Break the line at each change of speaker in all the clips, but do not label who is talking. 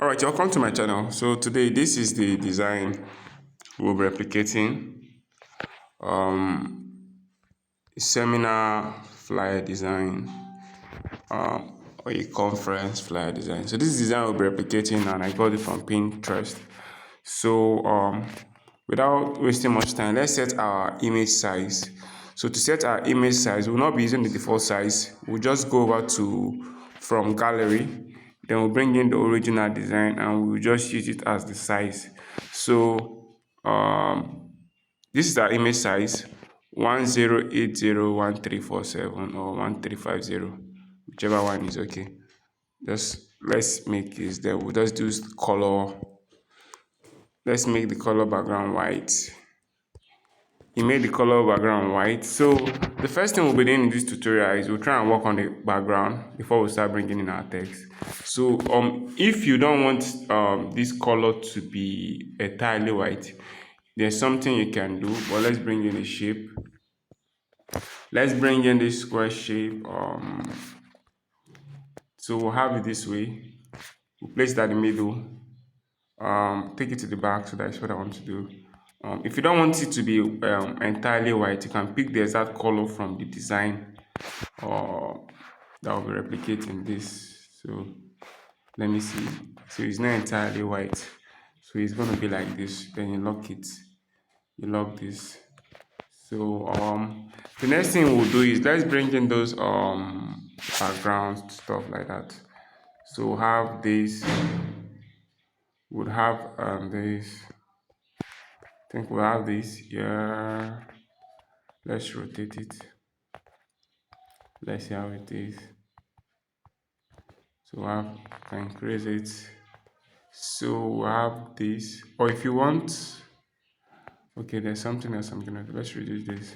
Alright, welcome to my channel. So today this is the design we'll be replicating. A seminar flyer design, or a conference flyer design. So this design we'll be replicating, and I got it from Pinterest. So without wasting much time, let's set our image size. So to set our image size, we'll not be using the default size. We'll just go over to from gallery, then we'll bring in the original design and we'll just use it as the size. So this is our image size 10801347 or 1350, whichever one is okay. Just let's make this, then we'll just do color. Let's make the color background white. You made the color background white. So the first thing we'll be doing in this tutorial is we'll try and work on the background before we start bringing in our text. So if you don't want this color to be entirely white, there's something you can do. But let's bring in a shape. Let's bring in this square shape. So we'll have it this way. We'll place that in the middle. Take it to the back. So that's what I want to do. If you don't want it to be entirely white, you can pick the exact color from the design that will be replicating this. So let me see. So it's not entirely white, so it's going to be like this. Then you lock it, you lock this. So the next thing we'll do is let's bring in those backgrounds, stuff like that. So we'll have this, we'll have this. I think we'll have this here. Let's rotate it. Let's see how it is. So I can increase it. So we'll have this. Or if you want, okay, there's something else I'm gonna do. Let's reduce this.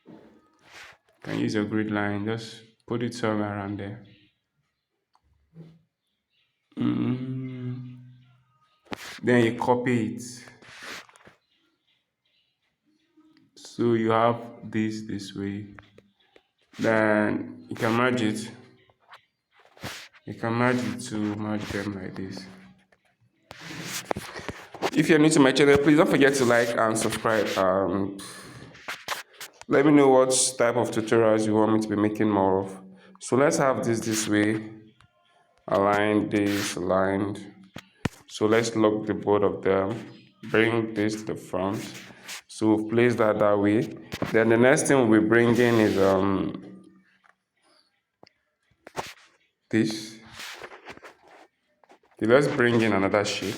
You can use a grid line, just put it somewhere around there. Then you copy it. So you have this way. Then you can merge it. You can merge it to merge them like this. If you're new to my channel, please don't forget to like and subscribe. Let me know what type of tutorials you want me to be making more of. So let's have this way. Align this, aligned. So let's lock the both of them. Bring this to the front. So we'll place that way. Then the next thing we'll be bringing is this. Okay, let's bring in another shape.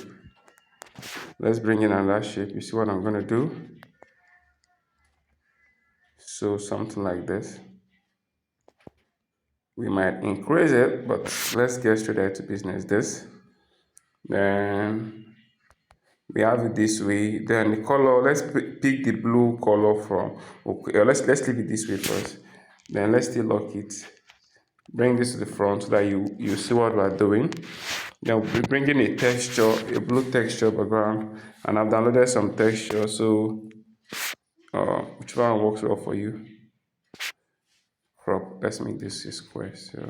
Let's bring in another shape. You see what I'm gonna do? So something like this. We might increase it, but let's get straight to business. This. Then we have it this way. Then the color, let's pick the blue color from. Okay, let's leave it this way first. Then let's still lock it. Bring this to the front so that you see what we're doing. Then we'll be bringing a texture, a blue texture background, and I've downloaded some texture. So which one works well for you? Crop. Let's make this a square. So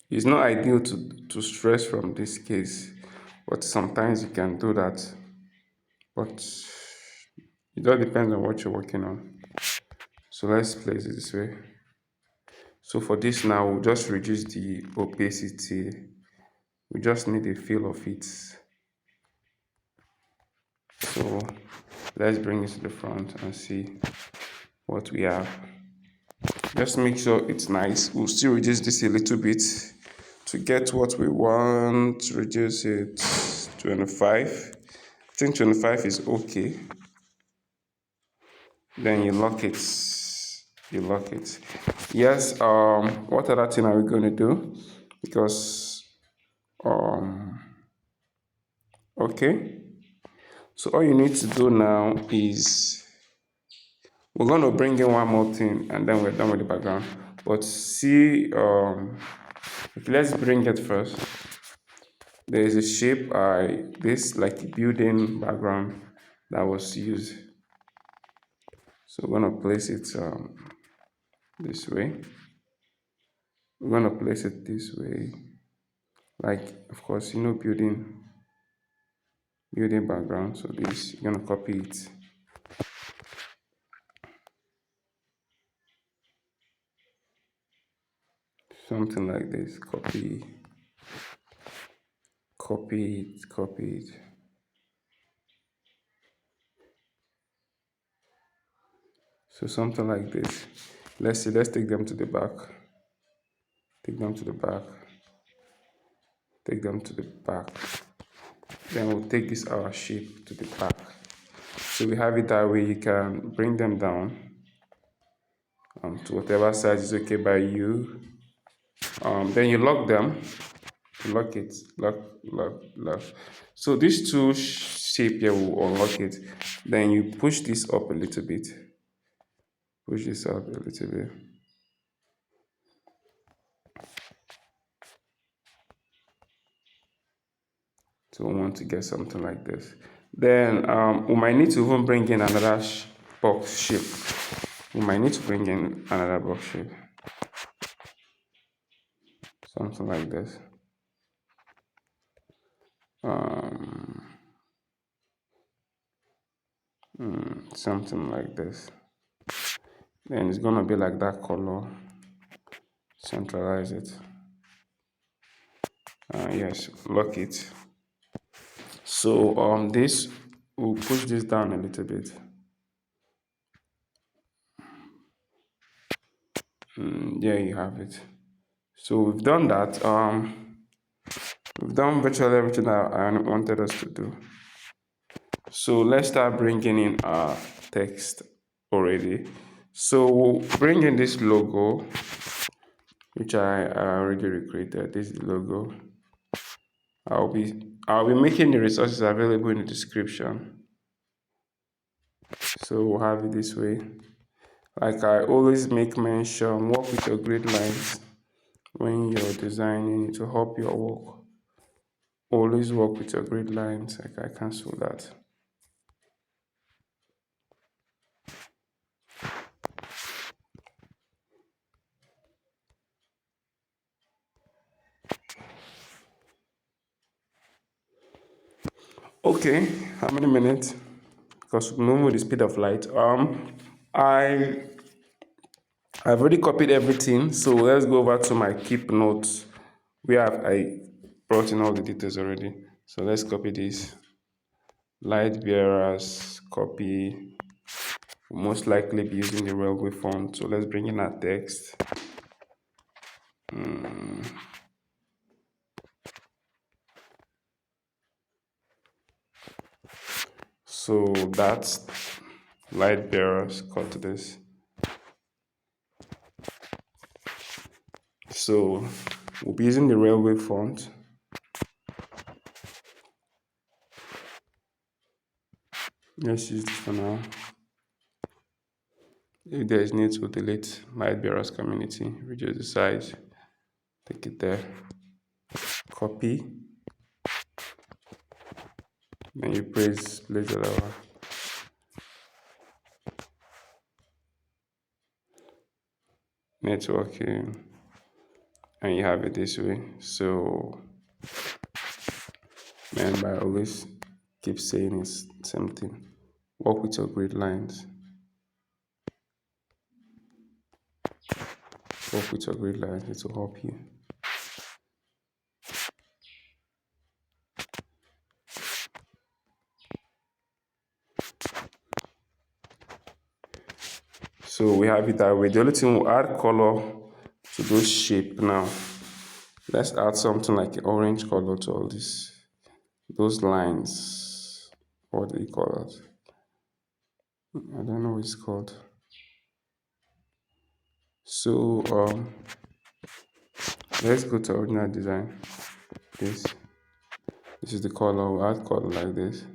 it's not ideal to stress from this case, but sometimes you can do that. But it all depends on what you're working on. So let's place it this way. So for this now, we'll just reduce the opacity. We just need a feel of it. So let's bring it to the front and see what we have. Just make sure it's nice. We'll still reduce this a little bit to get what we want. Reduce it 25. I think 25 is okay. Then you lock it. You lock it. Yes. What other thing are we going to do? Because okay. So all you need to do now is we're going to bring in one more thing and then we're done with the background. But see, let's bring it first. There is a shape, this like a building background that was used. So we're going to place it this way. We're going to place it this way. Like, of course, building background. So this, you're going to copy it. Something like this. Copy it. So something like this. Let's see, let's take them to the back. Take them to the back. Take them to the back. Then we'll take this our shape to the back. So we have it that way. You can bring them down to whatever size is okay by you. Then you lock them. Lock it. Lock. So these two shape here will unlock it. Then you push this up a little bit. Push this up a little bit. So we want to get something like this. Then we might need to even bring in another box shape. We might need to bring in another box shape. Something like this. Something like this. Then it's gonna be like that color. Centralize it. Yes, lock it. So this, we'll push this down a little bit. There you have it. So we've done that. We've done virtually everything that I wanted us to do. So let's start bringing in our text already. So we'll bring in this logo, which I already recreated. This is the logo. I'll be making the resources available in the description. So we'll have it this way. Like I always make mention, work with your grid lines when you're designing it to help your work. Always work with your grid lines. Like I cancel that. Okay, how many minutes? Because we move with the speed of light. I've already copied everything, so let's go over to my keep notes where I brought in all the details already. So let's copy this. Light bearers, copy. We'll most likely be using the railway font. So let's bring in our text. So that's light bearers, cut this. So we'll be using the railway font. Let's use this for now. If there is need to delete light bearers community, reduce the size, take it there, copy, then you place the level. Networking, and you have it this way. So remember, I always keep saying it's something. Work with your grid lines. Work with your grid lines, it will help you. So we have it that way. The only thing we'll add color to those shape now. Let's add something like an orange color to all those lines. What do you call it? I don't know what it's called. So let's go to original design. This is the color. We'll add color like this.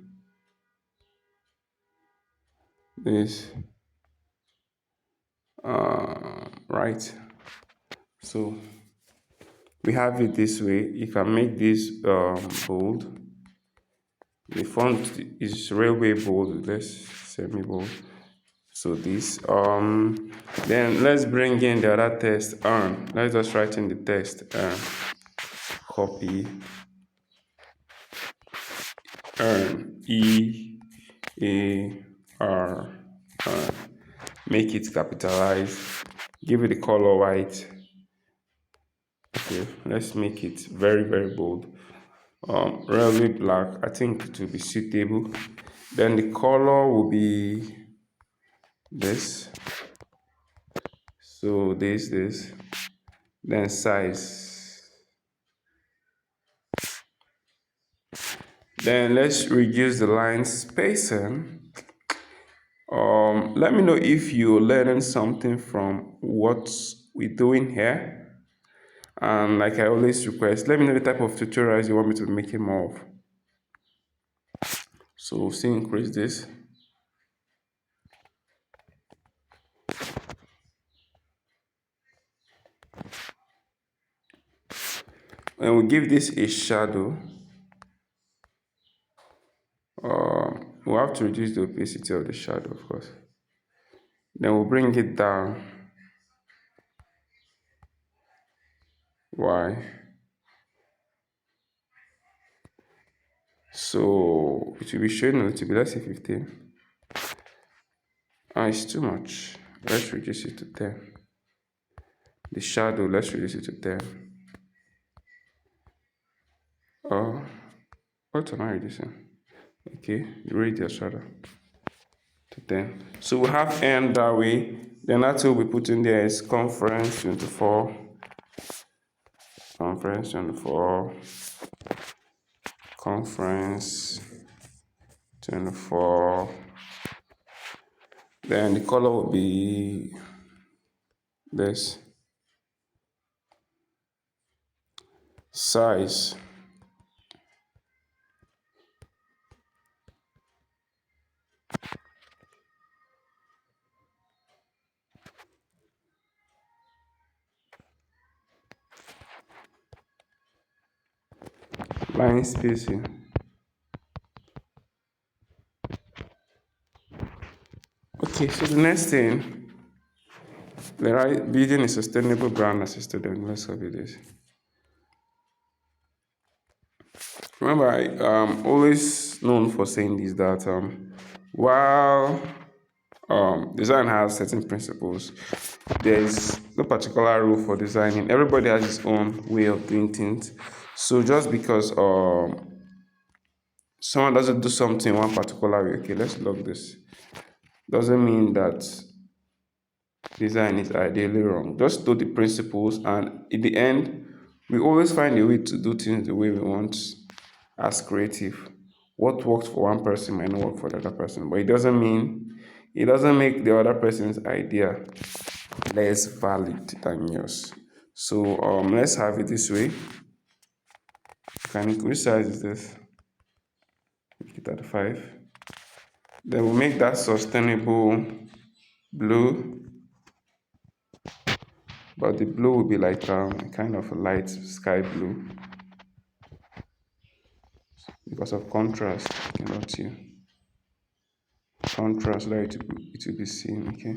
Right. So we have it this way. You can make this bold. The font is railway bold. Let's semi bold. So this then let's bring in the other text earn. Let's just write in the text earn. Copy earn EAR earn. Make it capitalized. Give it the color white. Okay, let's make it very, very bold. Railway black, I think it will be suitable. Then the color will be this. So this. Then size. Then let's reduce the line spacing. Let me know if you're learning something from what we're doing here. And like I always request, let me know the type of tutorials you want me to be making more of. So we'll see increase this. And we'll give this a shadow. We'll have to reduce the opacity of the shadow, of course. Then we'll bring it down. Why? So it will be showing a little bit. Let's say 15. It's too much. Let's reduce it to 10. The shadow, let's reduce it to 10. What am I reducing? Okay, the radius rather to 10. So we have n that way. Then that's what we put in there is conference 24. Conference 24. Conference 24. Then the color will be this. Size. Line spacing. Okay, so the next thing, building a sustainable brand as a student. Let's copy this. Remember, I always known for saying this that while design has certain principles, there is no particular rule for designing. Everybody has his own way of doing things. So just because someone doesn't do something one particular way, okay, let's log this, doesn't mean that design is ideally wrong. Just do the principles, and in the end, we always find a way to do things the way we want as creative. What works for one person might not work for the other person, but it doesn't make the other person's idea less valid than yours. So let's have it this way. Which size is this? Make it at 5. Then we'll make that sustainable blue, but the blue will be like kind of a light sky blue because of contrast. I cannot see contrast that it will be seen. Okay,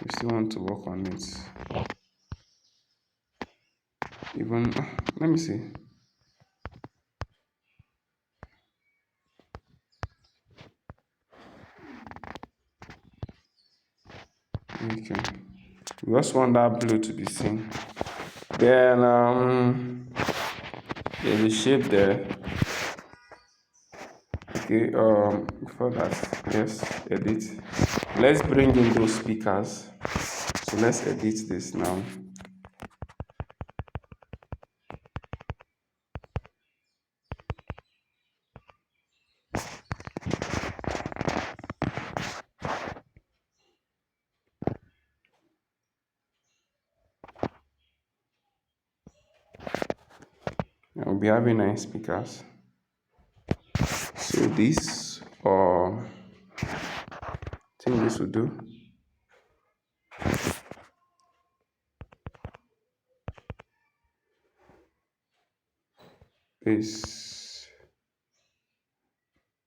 we still want to work on it. Even let me see. Okay, we just want that blue to be seen. Then there's a shape there. Okay, before that, yes, edit. Let's bring in those speakers. So let's edit this now. We'll be having 9 speakers. So this, I think this will do. Is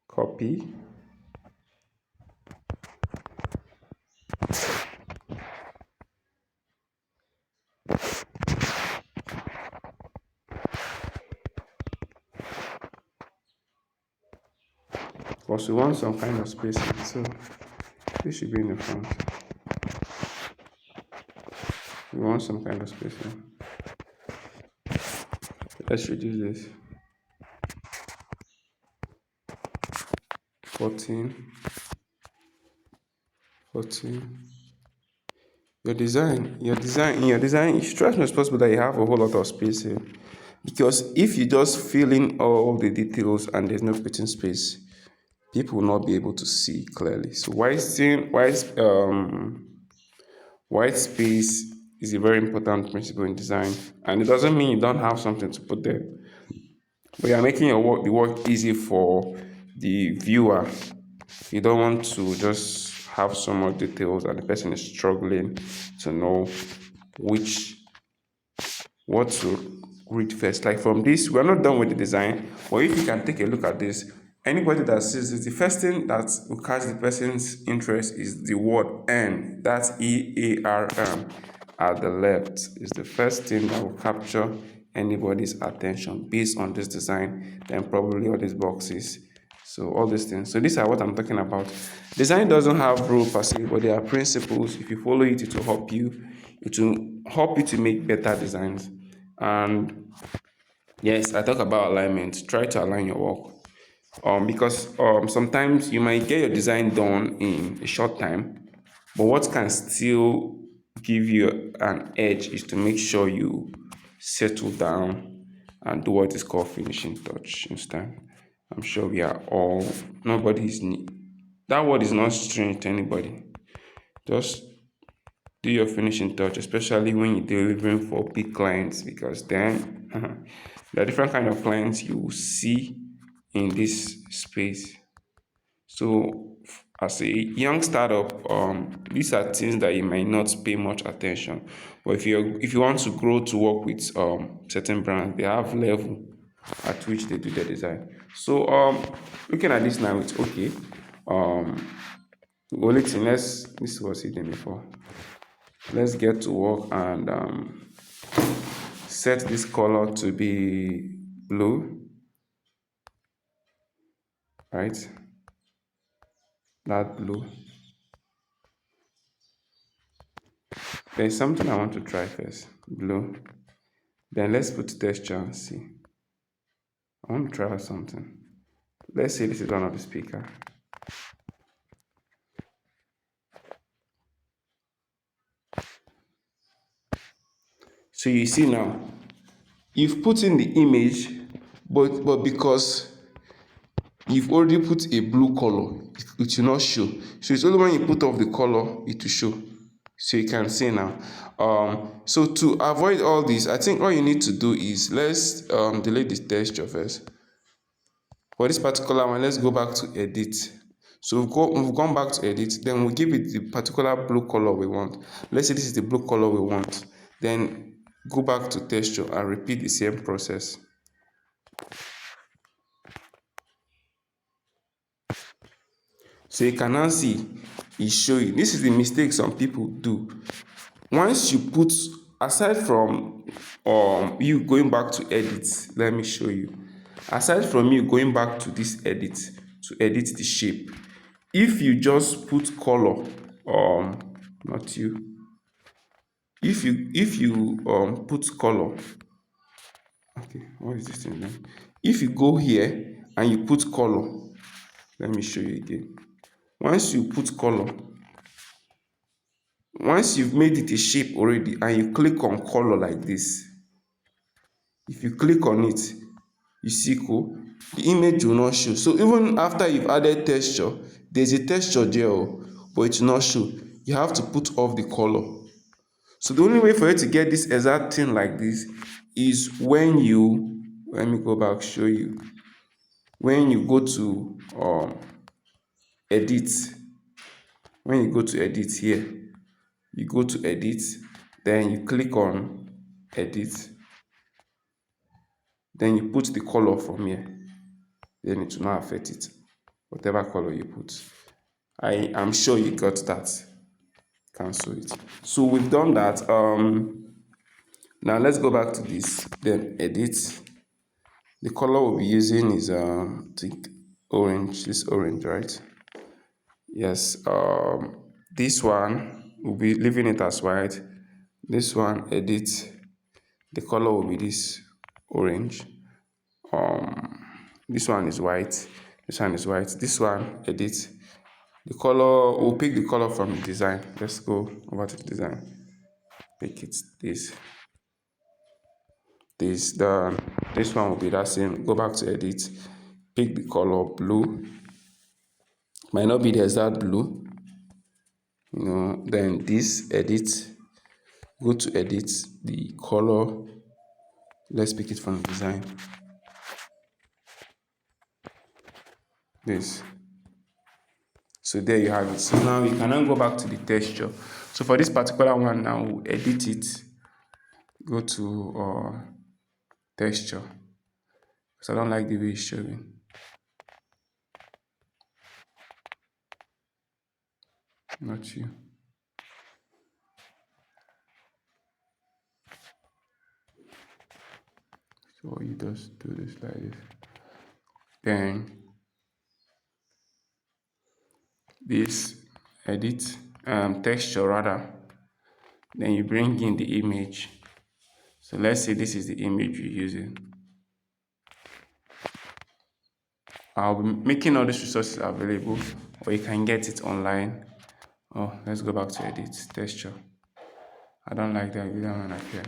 copy. because we want some kind of spacing. So this should be in the front. We want some kind of spacing. Let's reduce this. 14. 14. In your design, you should try as much as possible that you have a whole lot of spacing. Because if you just fill in all the details and there's no fitting space, people will not be able to see clearly. So white space is a very important principle in design, and it doesn't mean you don't have something to put there, but you're making the work easy for the viewer. You don't want to just have so much details and the person is struggling to know what to read first. Like from this, we're not done with the design, but if you can take a look at this, anybody that sees this, the first thing that will catch the person's interest is the word N. That's EARN at the left. Is the first thing that will capture anybody's attention based on this design, then probably all these boxes. So all these things. So these are what I'm talking about. Design doesn't have rule per se, but there are principles. If you follow it, it will help you. It will help you to make better designs. And yes, I talk about alignment. Try to align your work. Because sometimes you might get your design done in a short time, but what can still give you an edge is to make sure you settle down and do what is called finishing touch instead. I'm sure we are all, that word is not strange to anybody. Just do your finishing touch, especially when you're delivering for big clients, because then there are different kind of clients you will see in this space. So as a young startup, these are things that you might not pay much attention. But if you want to grow to work with certain brands, they have level at which they do their design. So looking at this now, it's okay. The only thing, this was hidden before. Let's get to work and set this color to be blue, right? That blue. There's something I want to try first. Blue. Then let's put texture and see. I want to try out something. Let's say this is one of the speaker. So you see now, you've put in the image, but because you've already put a blue color, it will not show. So it's only when you put off the color, it will show. So you can see now. So to avoid all this, I think all you need to do is, let's delete the texture first. For this particular one, let's go back to edit. So we've gone back to edit, then we'll give it the particular blue color we want. Let's say this is the blue color we want. Then go back to texture and repeat the same process. So you can now see it's showing. This is the mistake some people do. Once you put, aside from you going back to edit, let me show you. Aside from you going back to this edit to edit the shape, if you just put color, not you. If you put color, okay, what is this thing then? If you go here and you put color, let me show you again. Once you put color, once you've made it a shape already and you click on color like this, if you click on it, you see cool, the image will not show. So even after you've added texture, there's a texture there, but it will not show. You have to put off the color. So the only way for you to get this exact thing like this is when you, let me go back, show you. When you go to edit, when you go to edit here, you go to edit, then you click on edit, then you put the color from here, then it will not affect it, whatever color you put. I am sure you got that. Cancel it. So we've done that. Now let's go back to this, then edit. The color we'll be using is I think orange, this orange, right? Yes. This one will be leaving it as white. This one, edit. The color will be this orange. This one is white. This one is white. This one, edit. The color, we'll pick the color from the design. Let's go over to the design. Pick it. This one will be that same. Go back to edit. Pick the color blue. Might not be the exact blue. Then this edit. Go to edit the color. Let's pick it from the design. This. So there you have it. So now you can now go back to the texture. So for this particular one now, we'll edit it. Go to texture. Because I don't like the way it's showing. Not you. So you just do this like this. Then this edit texture rather. Then you bring in the image. So let's say this is the image you're using. I'll be making all these resources available, or you can get it online. Oh, let's go back to edit texture. I don't like that. We don't like that.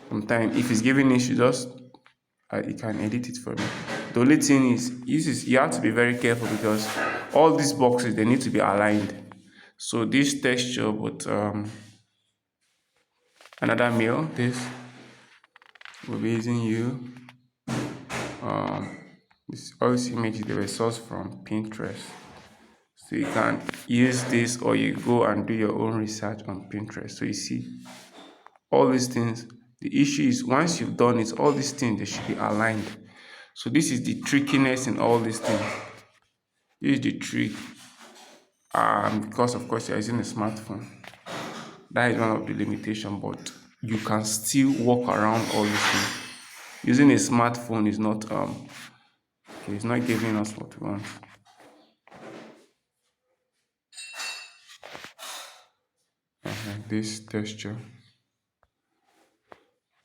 Sometimes if it's giving issue, just you can edit it for me. The only thing is you have to be very careful because all these boxes, they need to be aligned. So this texture, but another mail, this will be using you. All these images, they were sourced from Pinterest. So you can use this, or you go and do your own research on Pinterest. So you see all these things. The issue is once you've done it, all these things, they should be aligned. So this is the trickiness in all these things. This is the trick. Because of course you're using a smartphone. That is one of the limitations, but you can still walk around all these things. Using a smartphone is not it's not giving us what we want. This texture.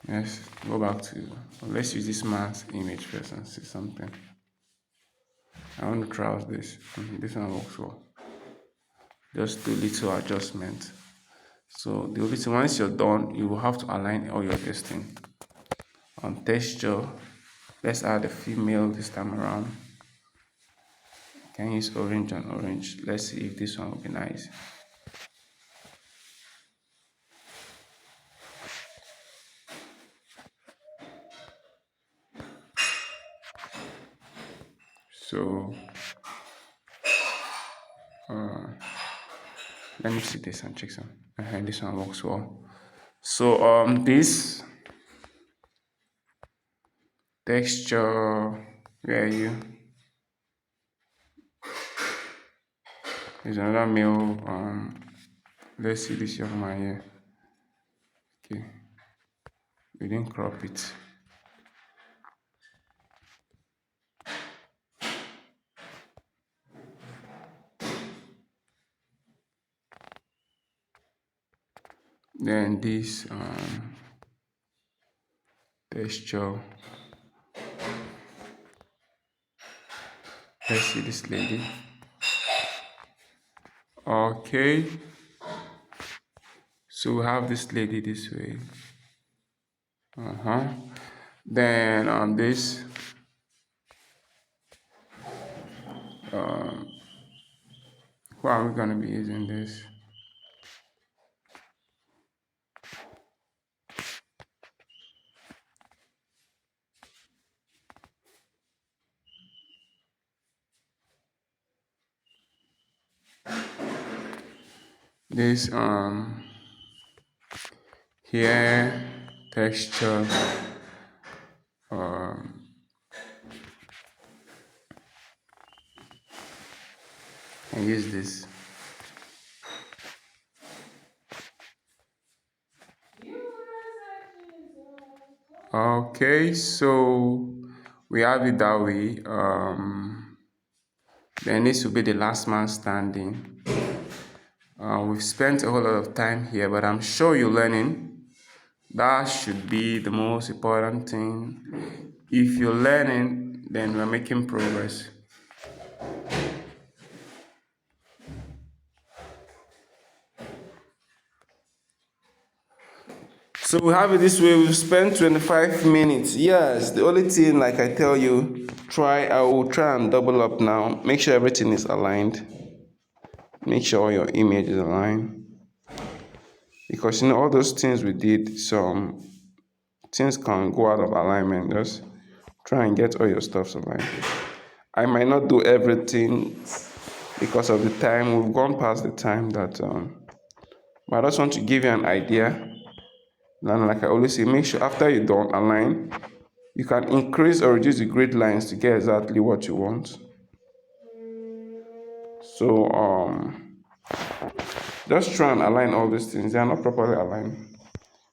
Let's go back to, let's use this man's image first and see something. I want to try out this. This one works well. Just do little adjustment. So the only thing, once you're done, you will have to align all your testing. On texture, let's add a female this time around. You can use orange and orange. Let's see if this one will be nice. So let me see this and check some. This one works well. So this texture, where are you? There's another male. Let's see this young man here. Okay, we didn't crop it. Then this texture. Let's see this lady. Okay, so we have this lady this way. Then this who are we gonna be using this? This here texture and use this. Okay, so we have it that way. Then this will be the last man standing. We've spent a whole lot of time here, but I'm sure you're learning. That should be the most important thing. If you're learning, then we're making progress. So we have it this way. We've spent 25 minutes. Yes, the only thing, like I tell you, I will try and double up now. Make sure everything is aligned. Make sure your image is aligned. Because all those things we did, some things can go out of alignment. Just try and get all your stuff aligned. I might not do everything because of the time. We've gone past the time that but I just want to give you an idea. And like I always say, make sure after you don't align, you can increase or reduce the grid lines to get exactly what you want. So just try and align all these things. They are not properly aligned.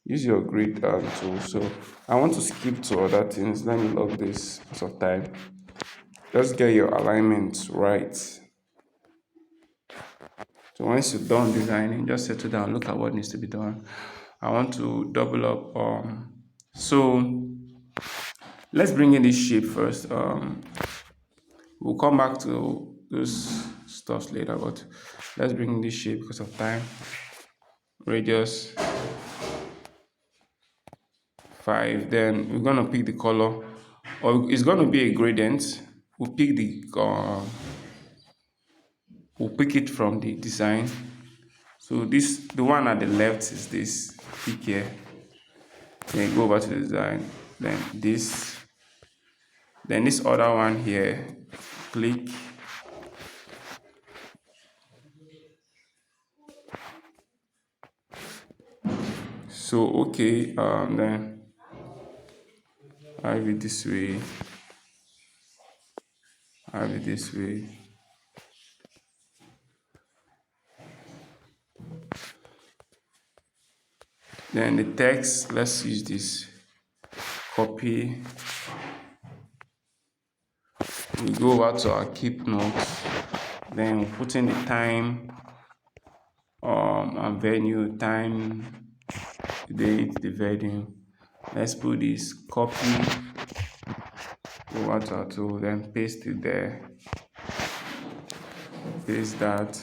Use your grid tool. So I want to skip to other things. Let me log this because of time. Just get your alignment right. So once you're done designing, just settle down, look at what needs to be done. I want to double up. So let's bring in this shape first. We'll come back to those stuff later, but let's bring in this shape because of time. Radius 5. Then we're gonna pick the color, or it's gonna be a gradient. We'll pick it from the design. So the one at the left is this. Pick here. Then go over to the design. Then this other one here. Click. So okay, then I have it this way. I have it this way. Then the text, let's use this. Copy. We go over to our keep notes. Then we put in the time, and venue, time, date, the venue. Let's put this copy over to our tool, then paste it there. Paste that.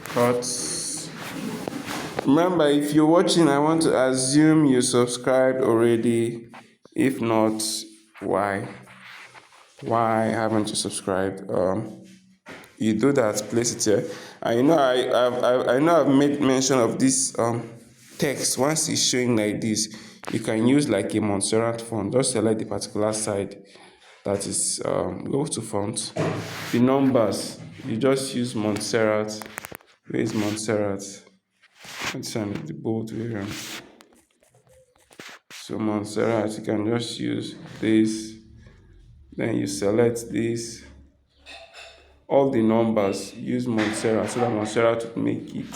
Cut. Remember, if you're watching, I want to assume you subscribed already. If not, why? Why haven't you subscribed? You do that, place it here. And I know I've made mention of this text. Once it's showing like this, you can use like a Montserrat font. Just select the particular side that is go to font. The numbers, you just use Montserrat. Where is Montserrat? Let's send the bold variant. So Montserrat, you can just use this. Then you select this. All the numbers, use Montserrat so that Montserrat will make it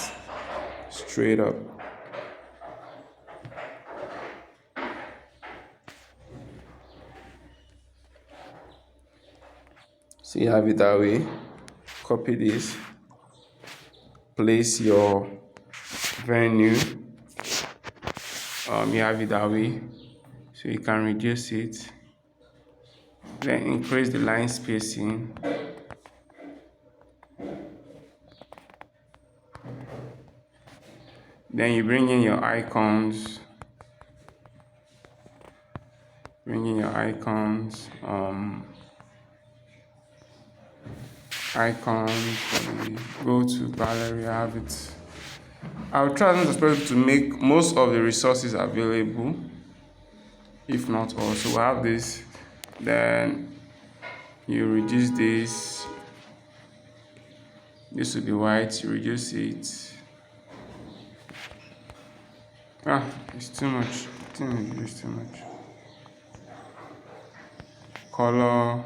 straight up. So you have it that way. Copy this. Place your venue. You have it that way. So you can reduce it. Then increase the line spacing. Then you bring in your icons. Go to gallery, have it. I'll try not to make most of the resources available, if not all. So we have this. Then you reduce this. This will be white. You reduce it. It's too much. I think it's too much. Color.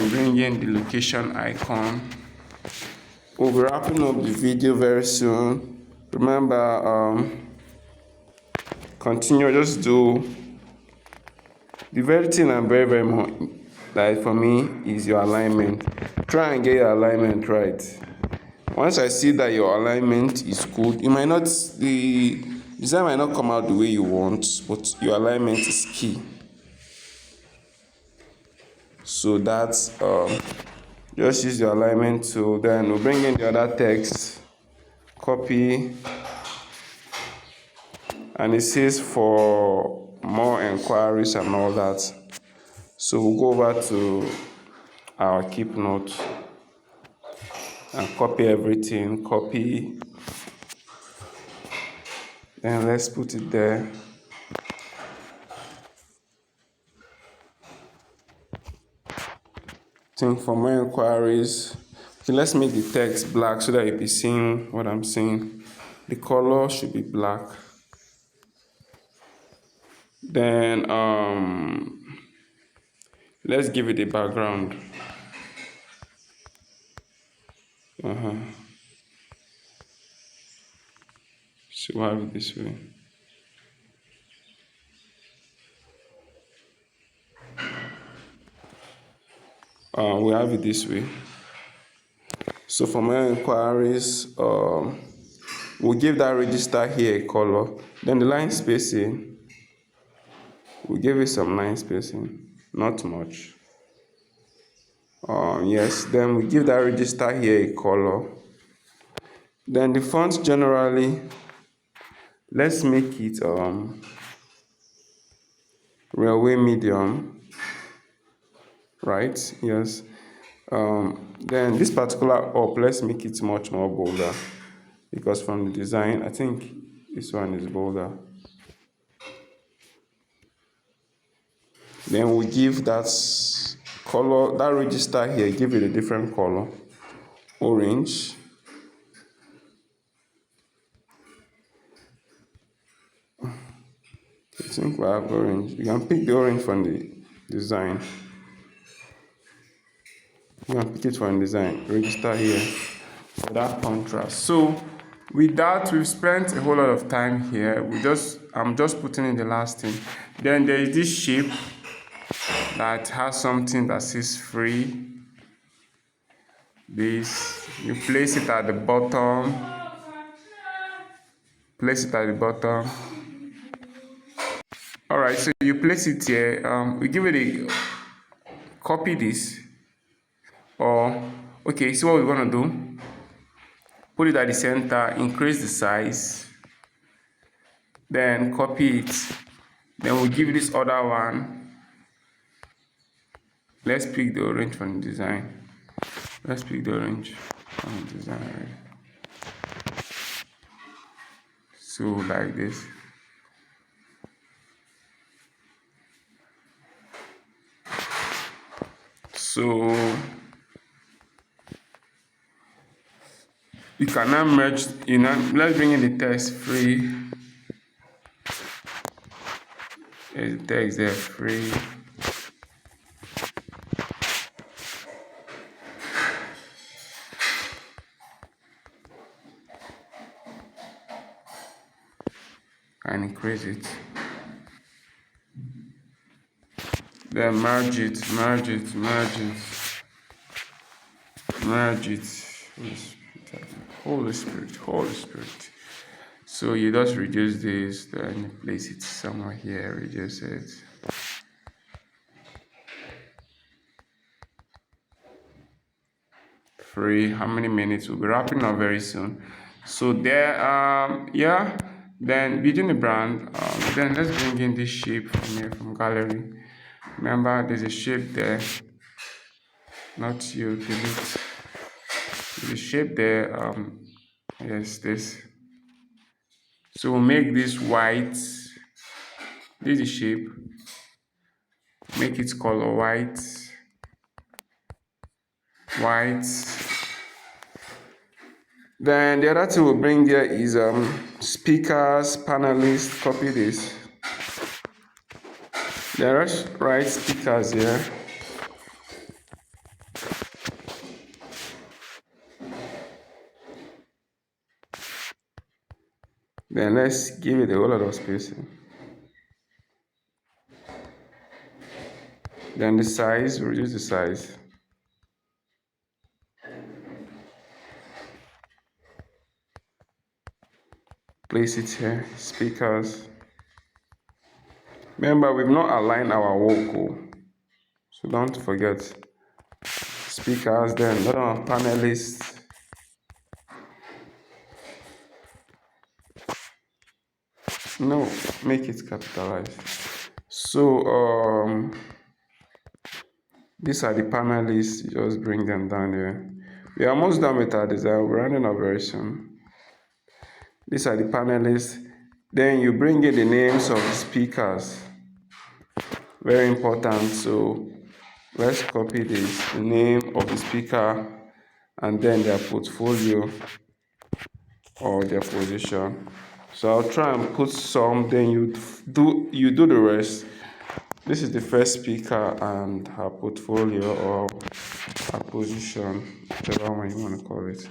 and bring in the location icon. We'll be wrapping up the video very soon. Remember, continue, just do the very thing I'm very much like for me is your alignment. Try and get your alignment right. Once I see that your alignment is good, it might not, the design might not come out the way you want, but your alignment is key. So that's just use your alignment tool. Then we'll bring in the other text, copy, and it says for more inquiries and all that. So we'll go over to our keep note and copy everything, copy, then let's put it there. Think for more inquiries. Okay, let's make the text black so that you'll be seeing what I'm saying. The color should be black. Then let's give it a background. So we'll have it this way. We have it this way. So for my inquiries, we'll give that register here a color. Then the line spacing, we'll give it some line spacing, not much. Yes, then we give that register here a color. Then the font generally, let's make it railway medium. Right, yes. Then this particular up, let's make it much more bolder, because from the design, I think this one is bolder. Then we give that color, that register here, give it a different color, orange. I think we have orange. You can pick the orange from the design. You can pick it from design, register here for that contrast. So with that, we've spent a whole lot of time here. I'm just putting in the last thing. Then there is this shape that has something that says free. This, you place it at the bottom. Place it at the bottom. All right, so you place it here. We give it a copy this. Or, okay, so what we're going to do, put it at the center, increase the size, then copy it, then we'll give this other one. Let's pick the orange from the design. Let's pick the orange from the design. So like this. So you can now merge, let's bring in the text free. There's the text there, free. And increase it. Then merge it. Holy Spirit. So you just reduce this, then you place it somewhere here, reduce it. Free, how many minutes? We'll be wrapping up very soon. So there, yeah, then within the brand, then let's bring in this shape from here, from gallery. Remember, there's a shape there, not you, delete. There's a shape there, yes, this. So we'll make this white. This is the shape. Make its color white. Then the other thing we'll bring there is speakers, panelists. Copy this. There are right speakers here. Then let's give it a whole lot of spacing. Then the size, reduce the size. Place it here, speakers. Remember, we've not aligned our wall, so don't forget. Speakers, then another panelists. No, make it capitalized. So these are the panelists. You just bring them down here. We are almost done with our design. We're running a very soon. These are the panelists. Then you bring in the names of the speakers. Very important. So let's copy this, the name of the speaker, and then their portfolio or their position. So I'll try and put some, then you do the rest. This is the first speaker and her portfolio or her position, whichever one you want to call it.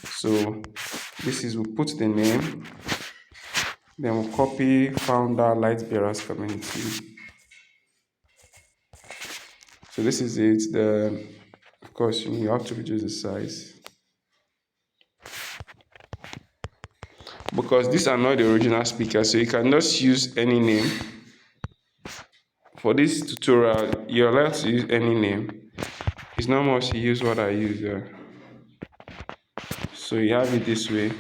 So this is, we'll put the name, then we'll copy founder light bearers community. So this is it. Then of course you have to reduce the size, because these are not the original speakers, so you can just use any name. For this tutorial, you're allowed to use any name. It's not much to use what I use here. So you have it this way.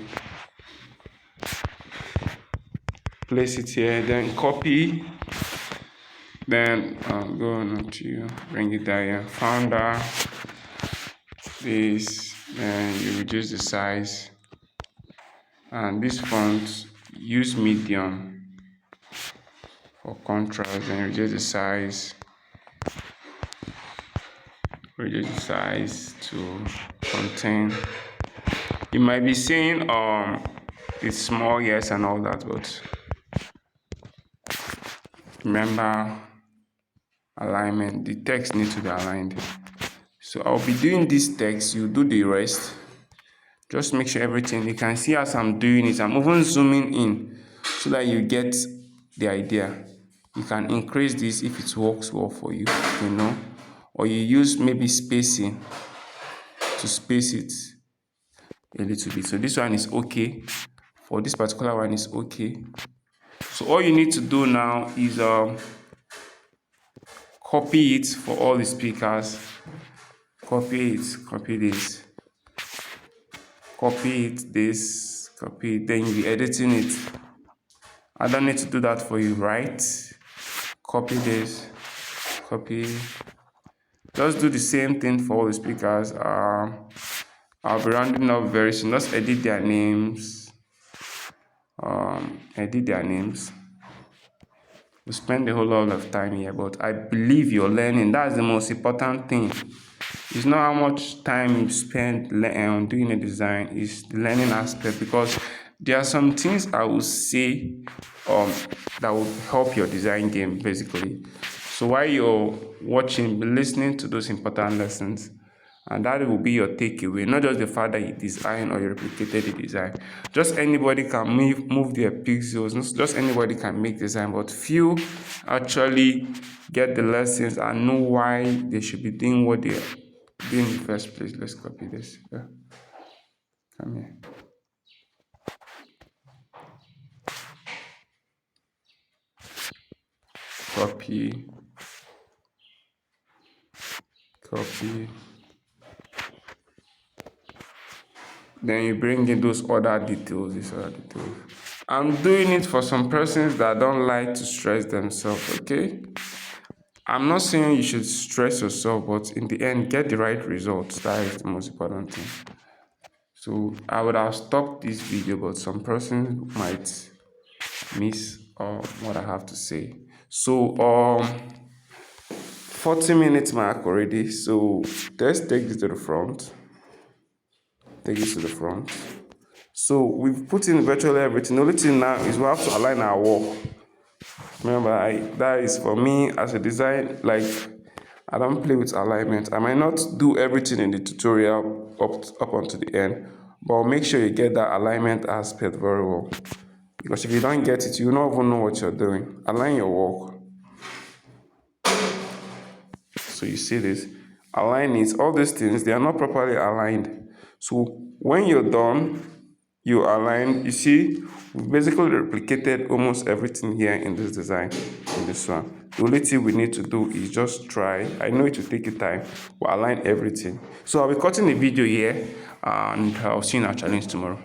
Place it here, then copy. Then go on to bring it down here. Founder. This. Then you reduce the size. And this font, use medium for contrast. Then reduce the size. Reduce the size to contain. You might be saying it's small, yes, and all that, but remember alignment. The text needs to be aligned. So I'll be doing this text, you do the rest. Just make sure everything, you can see as I'm doing it, I'm even zooming in so that you get the idea. You can increase this if it works well for you, or you use maybe spacing to space it a little bit. So this one is okay. For this particular one is okay. So all you need to do now is copy it for all the speakers. Copy it, copy this. Copy it, this, copy it, then you'll be editing it. I don't need to do that for you, right? Copy this, copy. Just do the same thing for all the speakers. I'll be rounding up very soon. Just edit their names. Edit their names. We spend a whole lot of time here, but I believe you're learning. That's the most important thing. It's not how much time you spend doing a design, it's the learning aspect, because there are some things I will say that will help your design game, basically. So while you're watching, be listening to those important lessons, and that will be your takeaway, not just the fact that you design or you replicated the design. Just anybody can move their pixels, not just anybody can make design, but few actually get the lessons and know why they should be doing what they are doing in the first place. Let's copy this. Yeah. Come here. Copy. Copy. Then you bring in those other details, these other details. I'm doing it for some persons that don't like to stress themselves, okay? I'm not saying you should stress yourself, but in the end, get the right results. That is the most important thing. So I would have stopped this video, but some persons might miss what I have to say. So 40 minutes mark already. So let's take this to the front. Take this to the front. So we've put in virtually everything. The only thing now is we have to align our wall. Remember, that is for me as a design, like I don't play with alignment. I might not do everything in the tutorial up until the end, but make sure you get that alignment aspect very well. Because if you don't get it, you don't even know what you're doing. Align your work. So you see this, align it. All these things, they are not properly aligned. So when you're done, you align. You see, we basically replicated almost everything here in this design, in this one. The only thing we need to do is just try. I know it will take you time. We'll align everything. So I'll be cutting the video here, and I'll see you in our challenge tomorrow.